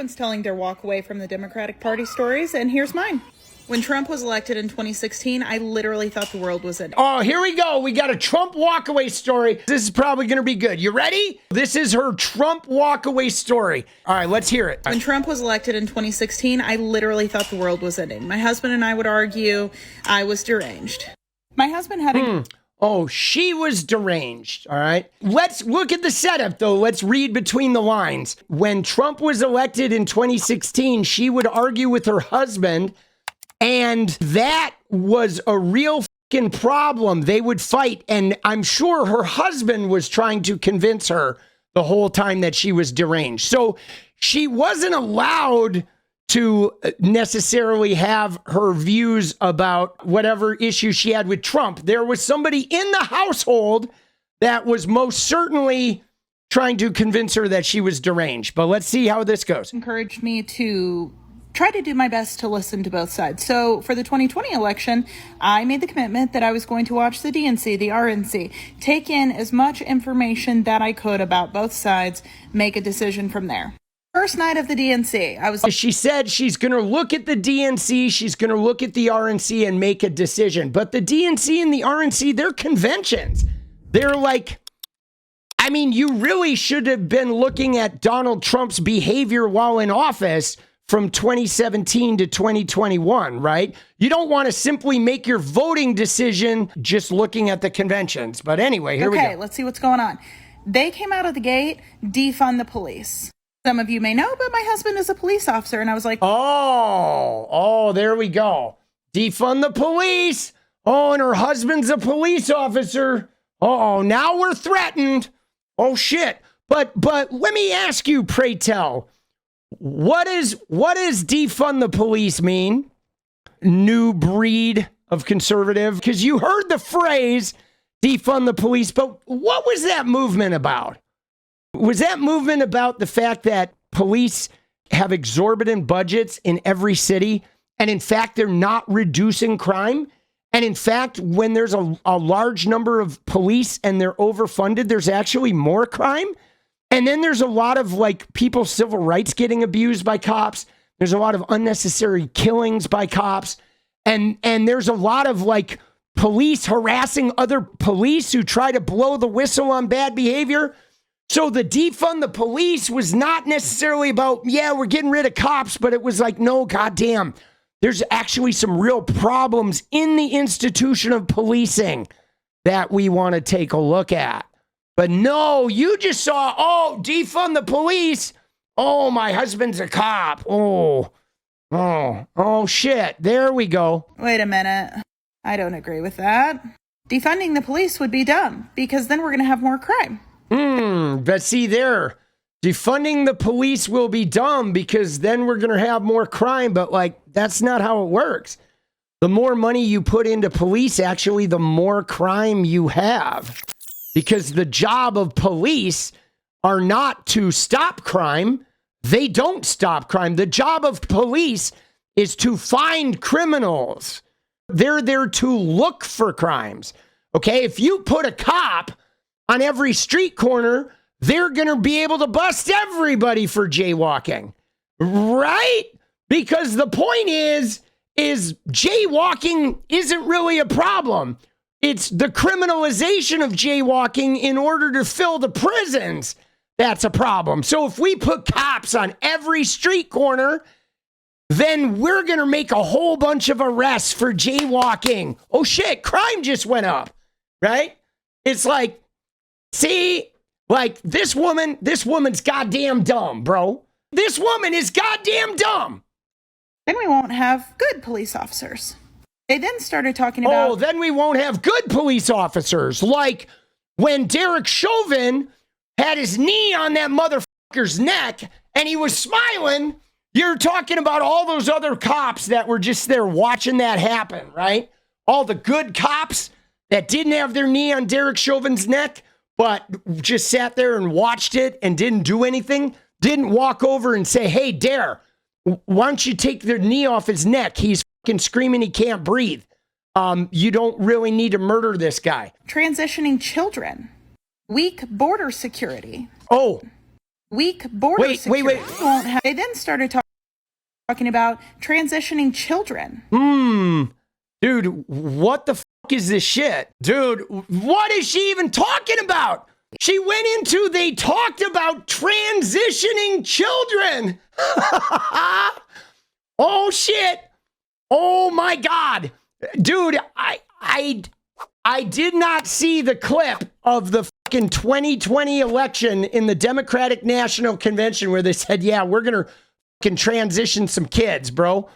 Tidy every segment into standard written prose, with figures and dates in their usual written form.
Everyone's telling their walk away from the Democratic Party stories, and here's mine. When Trump was elected in 2016, I literally thought the world was ending. Oh, here we go. We got a Trump walkaway story. This is probably going to be good. You ready? This is her Trump walkaway story. All right, let's hear it. When Trump was elected in 2016, I literally thought the world was ending. My husband and I would argue I was deranged. My husband had a... Oh, she was deranged, all right? Let's look at the setup, though. Let's read between the lines. When Trump was elected in 2016, she would argue with her husband, and that was a real fucking problem. They would fight, and I'm sure her husband was trying to convince her the whole time that she was deranged. So she wasn't allowed to necessarily have her views about whatever issue she had with Trump. There was somebody in the household that was most certainly trying to convince her that she was deranged. But let's see how this goes. Encouraged me to try to do my best to listen to both sides. So for the 2020 election, I made the commitment that I was going to watch the DNC, the RNC, take in as much information that I could about both sides, make a decision from there. First night of the DNC, She said she's going to look at the DNC, she's going to look at the RNC and make a decision. But the DNC and the RNC, they're conventions. They're like, I mean, you really should have been looking at Donald Trump's behavior while in office from 2017 to 2021, right? You don't want to simply make your voting decision just looking at the conventions. But anyway, here we go. Okay, let's see what's going on. They came out of the gate, defund the police. Some of you may know, but my husband is a police officer. And I was like, oh, there we go. Defund the police. Oh, and her husband's a police officer. Oh, now we're threatened. Oh, shit. But let me ask you, pray tell, what is defund the police mean? New breed of conservative? Because you heard the phrase defund the police, but what was that movement about? Was that movement about the fact that police have exorbitant budgets in every city, and in fact, they're not reducing crime? And in fact, when there's a large number of police and they're overfunded, there's actually more crime? And then there's a lot of like people's civil rights getting abused by cops. There's a lot of unnecessary killings by cops. And there's a lot of like police harassing other police who try to blow the whistle on bad behavior. So the defund the police was not necessarily about, yeah, we're getting rid of cops, but it was like, no, goddamn, there's actually some real problems in the institution of policing that we want to take a look at. But no, you just saw, oh, defund the police. Oh, my husband's a cop. Oh, shit. There we go. Wait a minute. I don't agree with that. Defunding the police would be dumb because then we're going to have more crime. But see there, defunding the police will be dumb because then we're going to have more crime. But like, that's not how it works. The more money you put into police, actually, the more crime you have. Because the job of police are not to stop crime. They don't stop crime. The job of police is to find criminals. They're there to look for crimes. Okay, if you put a cop on every street corner, they're going to be able to bust everybody for jaywalking, right? Because the point is jaywalking isn't really a problem. It's the criminalization of jaywalking in order to fill the prisons. That's a problem. So if we put cops on every street corner, then we're going to make a whole bunch of arrests for jaywalking. Oh shit, crime just went up, right? It's like, see, like this woman's goddamn dumb, bro. This woman is goddamn dumb. Then we won't have good police officers. They then started talking about... Oh, then we won't have good police officers. Like when Derek Chauvin had his knee on that motherfucker's neck and he was smiling, you're talking about all those other cops that were just there watching that happen, right? All the good cops that didn't have their knee on Derek Chauvin's neck, but just sat there and watched it and didn't do anything, didn't walk over and say, hey, Dare, why don't you take the knee off his neck? He's fucking screaming he can't breathe. You don't really need to murder this guy. Transitioning children. Weak border security. Oh, weak border Wait. won't have. They then started talking about transitioning children. Dude, what the fuck is this shit? Dude, what is she even talking about? They talked about transitioning children. Oh shit. Oh my God. Dude, I did not see the clip of the fucking 2020 election in the Democratic National Convention where they said, yeah, we're going to fucking transition some kids, bro.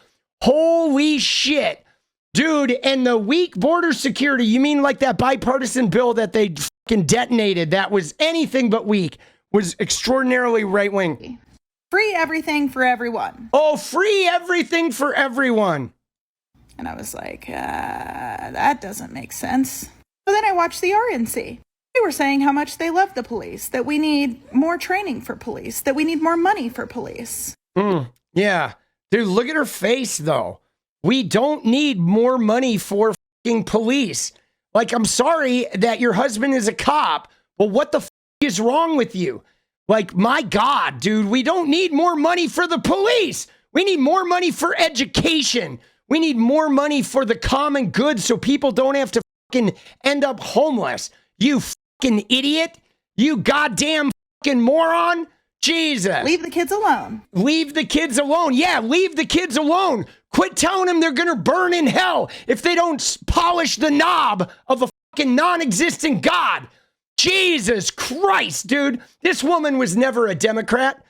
Holy shit. Dude, and the weak border security, you mean like that bipartisan bill that they fucking detonated that was anything but weak, was extraordinarily right-wing. Free everything for everyone. Oh, free everything for everyone. And I was like, that doesn't make sense. So then I watched the RNC. They were saying how much they love the police, that we need more training for police, that we need more money for police. Yeah. Dude, look at her face, though. We don't need more money for fucking police. Like, I'm sorry that your husband is a cop, but what the fuck is wrong with you? Like, my God, dude, we don't need more money for the police. We need more money for education. We need more money for the common good so people don't have to fucking end up homeless. You fucking idiot. You goddamn fucking moron. Jesus. Leave the kids alone. Leave the kids alone. Yeah, leave the kids alone. Quit telling them they're going to burn in hell if they don't polish the knob of a fucking non-existent God. Jesus Christ, dude. This woman was never a Democrat.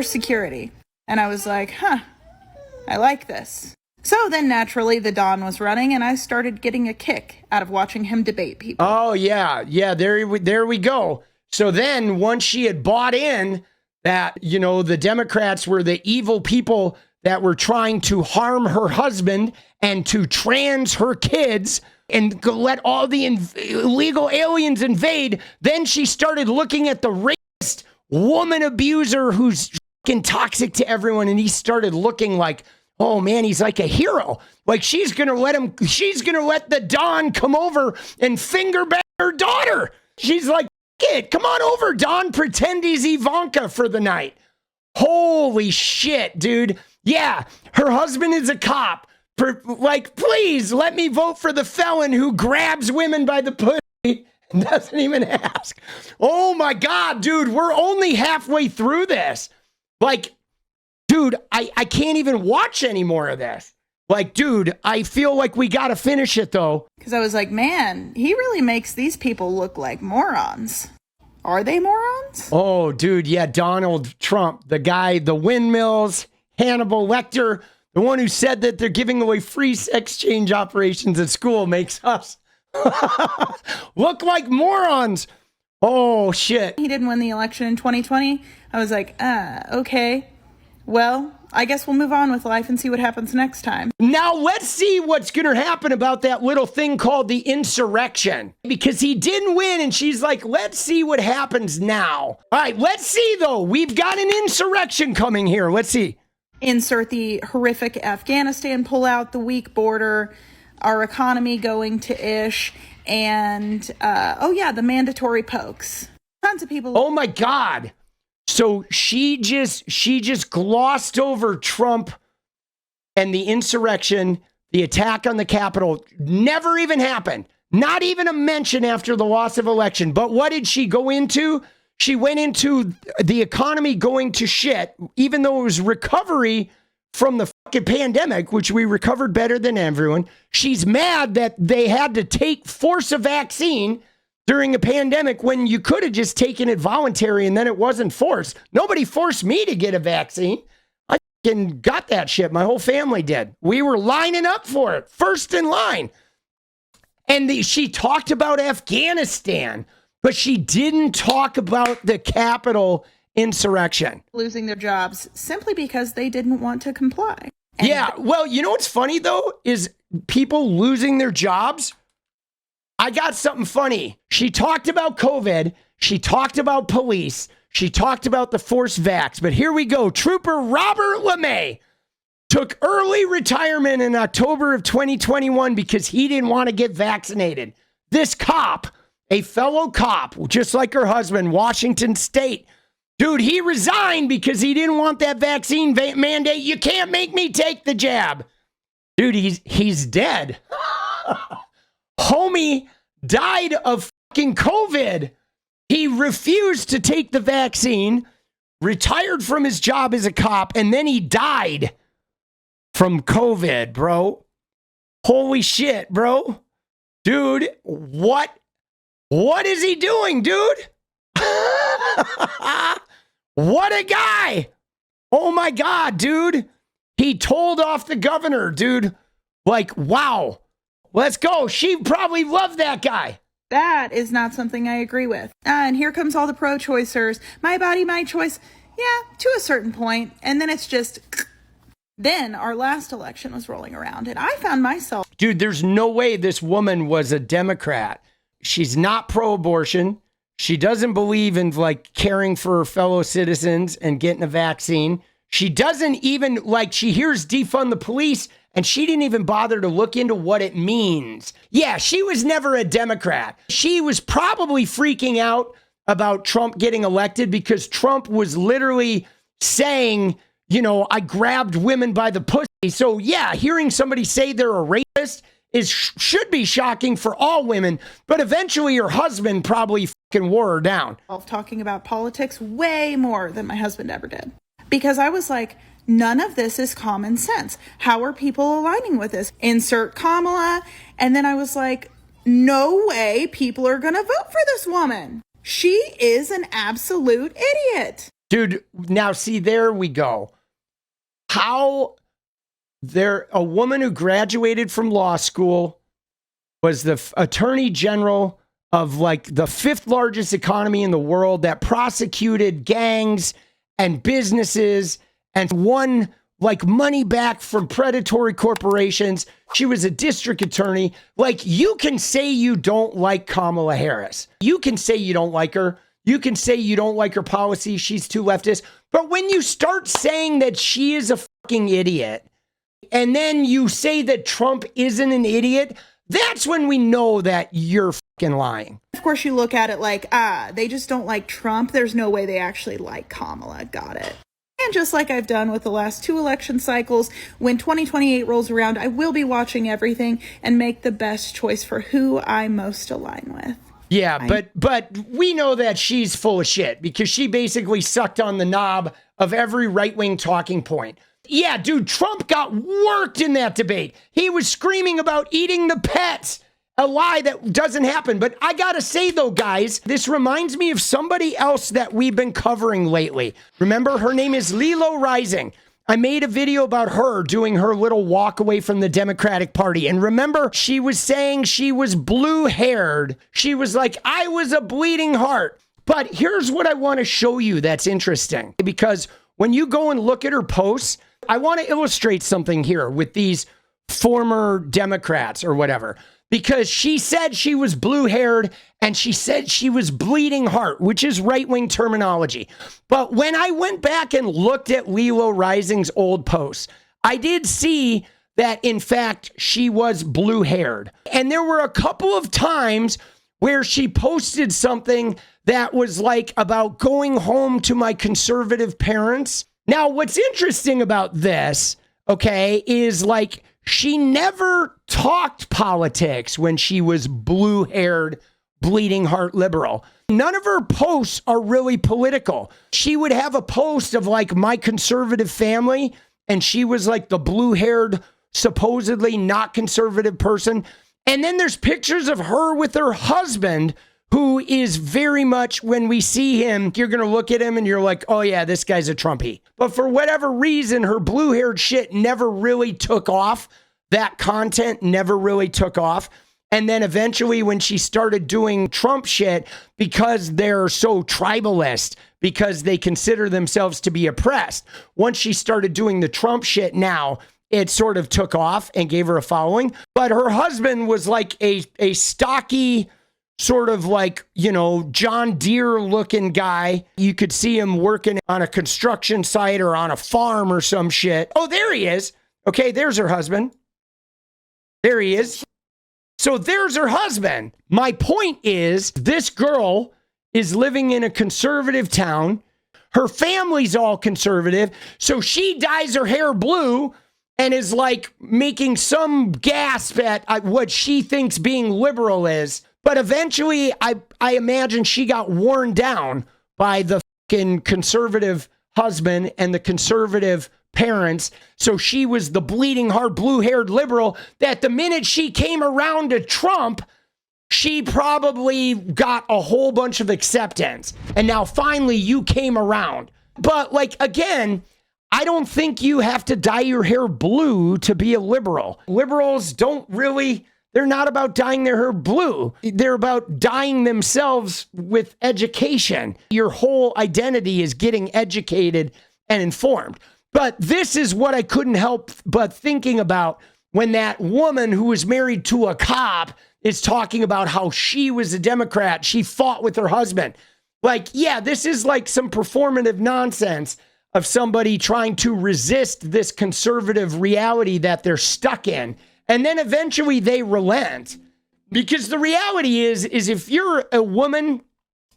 Security. And I was like, I like this. So then naturally the Don was running and I started getting a kick out of watching him debate people. Oh, yeah. Yeah, there we go. So then once she had bought in that, you know, the Democrats were the evil people that were trying to harm her husband and to trans her kids and let all the illegal aliens invade, then she started looking at the racist woman abuser who's fucking toxic to everyone, and he started looking like, oh man, he's like a hero. Like she's gonna let the Don come over and finger bang her daughter. She's like, it, come on over, Don, pretend he's Ivanka for the night. Holy shit, dude. Yeah, her husband is a cop. Like, please let me vote for the felon who grabs women by the pussy and doesn't even ask. Oh my God, dude, we're only halfway through this. Like, dude, I can't even watch any more of this. Like, dude, I feel like we got to finish it, though. Because I was like, man, he really makes these people look like morons. Are they morons? Oh, dude, yeah, Donald Trump, the guy, the windmills, Hannibal Lecter, the one who said that they're giving away free sex change operations at school makes us look like morons. Oh, shit. He didn't win the election in 2020. I was like, okay. Well, I guess we'll move on with life and see what happens next time. Now, let's see what's going to happen about that little thing called the insurrection. Because he didn't win, and she's like, let's see what happens now. All right, let's see, though. We've got an insurrection coming here. Let's see. Insert the horrific Afghanistan pullout, the weak border, our economy going to ish, and, the mandatory pokes. Tons of people. Oh, my God. So she just glossed over Trump and the insurrection, the attack on the Capitol. Never even happened. Not even a mention after the loss of election. But what did she go into? She went into the economy going to shit, even though it was recovery from the fucking pandemic, which we recovered better than everyone. She's mad that they had to force a vaccine during a pandemic when you could have just taken it voluntary and then it wasn't forced. Nobody forced me to get a vaccine. I fucking got that shit. My whole family did. We were lining up for it, first in line. And she talked about Afghanistan, but she didn't talk about the Capitol insurrection. Losing their jobs simply because they didn't want to comply. And yeah, well, you know what's funny, though, is people losing their jobs. I got something funny. She talked about COVID. She talked about police. She talked about the forced vax. But here we go. Trooper Robert LeMay took early retirement in October of 2021 because he didn't want to get vaccinated. This cop, a fellow cop, just like her husband, Washington State, Dude, he resigned because he didn't want that vaccine mandate. You can't make me take the jab. Dude, he's dead. Homie died of fucking COVID. He refused to take the vaccine, retired from his job as a cop, and then he died from COVID, bro. Holy shit, bro. Dude, what is he doing, dude? What a guy. Oh my God, dude. He told off the governor, dude. Like, wow. Let's go. She probably loved that guy. That is not something I agree with. And here comes all the pro-choicers. My body, my choice. Yeah, to a certain point. And then it's just... Then our last election was rolling around, and I found myself... Dude, there's no way this woman was a Democrat. She's not pro-abortion. She doesn't believe in, like, caring for her fellow citizens and getting a vaccine. She doesn't even, like, she hears defund the police, and she didn't even bother to look into what it means. Yeah, she was never a Democrat. She was probably freaking out about Trump getting elected because Trump was literally saying, you know, I grabbed women by the pussy. So, yeah, hearing somebody say they're a rapist should be shocking for all women, but eventually her husband probably fucking wore her down. Talking about politics way more than my husband ever did. Because I was like, none of this is common sense. How are people aligning with this? Insert Kamala. And then I was like, no way people are going to vote for this woman. She is an absolute idiot. Dude, now see, there we go. How a woman who graduated from law school was the attorney general of like the 5th largest economy in the world that prosecuted gangs and businesses and won like money back from predatory corporations. She was a district attorney. Like, you can say you don't like Kamala Harris. You can say you don't like her. You can say you don't like her policy. She's too leftist. But when you start saying that she is a fucking idiot, and then you say that Trump isn't an idiot, that's when we know that you're fucking lying. Of course, you look at it like, they just don't like Trump. There's no way they actually like Kamala. Got it. And just like I've done with the last 2 election cycles, when 2028 rolls around, I will be watching everything and make the best choice for who I most align with. Yeah, but we know that she's full of shit because she basically sucked on the knob of every right-wing talking point. Yeah, dude, Trump got worked in that debate. He was screaming about eating the pets, a lie that doesn't happen. But I gotta say, though, guys, this reminds me of somebody else that we've been covering lately. Remember, her name is Lilo Rising. I made a video about her doing her little walk away from the Democratic Party. And remember, she was saying she was blue-haired. She was like, I was a bleeding heart. But here's what I want to show you that's interesting. Because when you go and look at her posts, I want to illustrate something here with these former Democrats or whatever. Because she said she was blue-haired and she said she was bleeding heart, which is right-wing terminology. But when I went back and looked at Lilo Rising's old posts, I did see that, in fact, she was blue-haired. And there were a couple of times where she posted something that was like about going home to my conservative parents. Now, what's interesting about this, okay, is like she never talked politics when she was blue-haired, bleeding heart liberal. None of her posts are really political. She would have a post of like my conservative family, and she was like the blue-haired, supposedly not conservative person. And then there's pictures of her with her husband, who is very much, when we see him, you're going to look at him and you're like, oh yeah, this guy's a Trumpy. But for whatever reason, her blue-haired shit never really took off. That content never really took off. And then eventually when she started doing Trump shit, because they're so tribalist, because they consider themselves to be oppressed, once she started doing the Trump shit now, it sort of took off and gave her a following. But her husband was like a stocky, sort of like, you know, John Deere looking guy. You could see him working on a construction site or on a farm or some shit. Oh, there he is. Okay, there's her husband. There he is. So there's her husband. My point is, this girl is living in a conservative town. Her family's all conservative. So she dyes her hair blue and is like making some gasp at what she thinks being liberal is. But eventually, I imagine she got worn down by the fucking conservative husband and the conservative parents. So she was the bleeding heart, blue-haired liberal that the minute she came around to Trump, she probably got a whole bunch of acceptance. And now finally you came around. But like, again, I don't think you have to dye your hair blue to be a liberal. Liberals don't really, they're not about dyeing their hair blue. They're about dyeing themselves with education. Your whole identity is getting educated and informed. But this is what I couldn't help but thinking about when that woman who was married to a cop is talking about how she was a Democrat. She fought with her husband. Like, yeah, this is like some performative nonsense of somebody trying to resist this conservative reality that they're stuck in. And then eventually they relent. Because the reality is if you're a woman,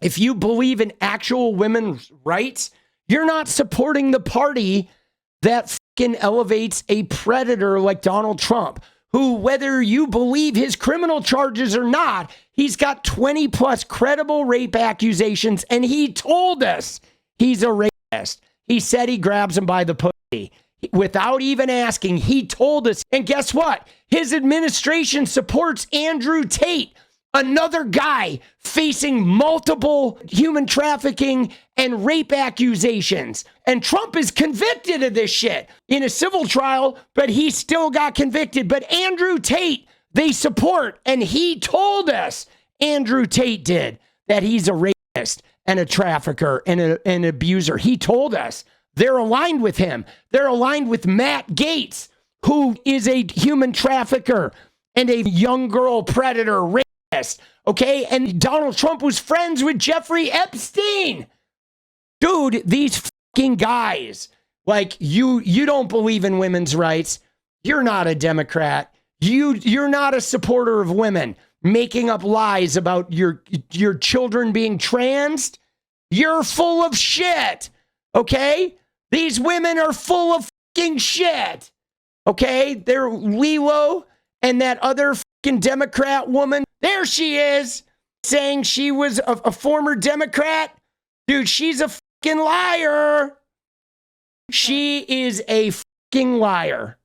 if you believe in actual women's rights, you're not supporting the party that fucking elevates a predator like Donald Trump, who, whether you believe his criminal charges or not, he's got 20 plus credible rape accusations, and he told us he's a rapist. He said he grabs him by the pussy. Without even asking, he told us. And guess what? His administration supports Andrew Tate, another guy facing multiple human trafficking and rape accusations. And Trump is convicted of this shit in a civil trial, but he still got convicted. But Andrew Tate, they support. And he told us, Andrew Tate did, that he's a rapist and a trafficker and an abuser. He told us. They're aligned with him. They're aligned with Matt Gaetz, who is a human trafficker and a young girl predator rapist. Okay? And Donald Trump was friends with Jeffrey Epstein. Dude, these fucking guys, like, you don't believe in women's rights. You're not a Democrat. You're not a supporter of women making up lies about your children being transed. You're full of shit. Okay? These women are full of fucking shit. Okay? They're Lilo and that other fucking Democrat woman. There she is, saying she was a former Democrat. Dude, she's a fucking liar. She is a fucking liar.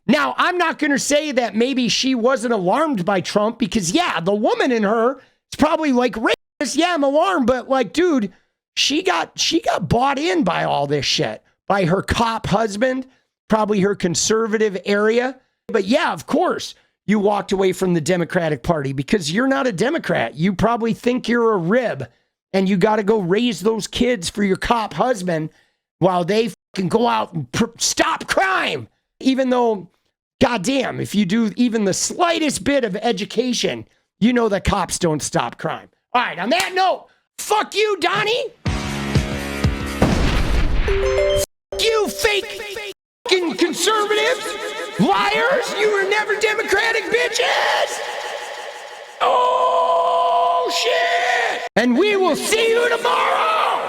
Now, I'm not going to say that maybe she wasn't alarmed by Trump because, yeah, the woman in her is probably like, racist. Yeah, I'm alarmed. But like, dude, she got bought in by all this shit. By her cop husband, probably her conservative area. But yeah, of course, you walked away from the Democratic Party because you're not a Democrat. You probably think you're a rib and you got to go raise those kids for your cop husband while they can go out and stop crime. Even though, goddamn, if you do even the slightest bit of education, you know that cops don't stop crime. All right, on that note, fuck you, Donnie. You fake fucking conservatives, liars, you were never Democratic bitches. Oh, shit. And we will see you tomorrow.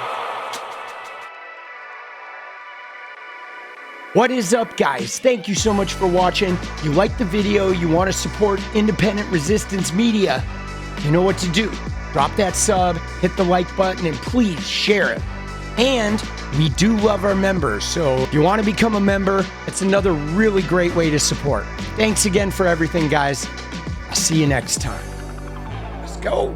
What is up, guys? Thank you so much for watching. You like the video, you want to support independent resistance media, you know what to do. Drop that sub, hit the like button, and please share it. And we do love our members, so if you want to become a member, it's another really great way to support. Thanks again for everything, guys. I'll see you next time. Let's go.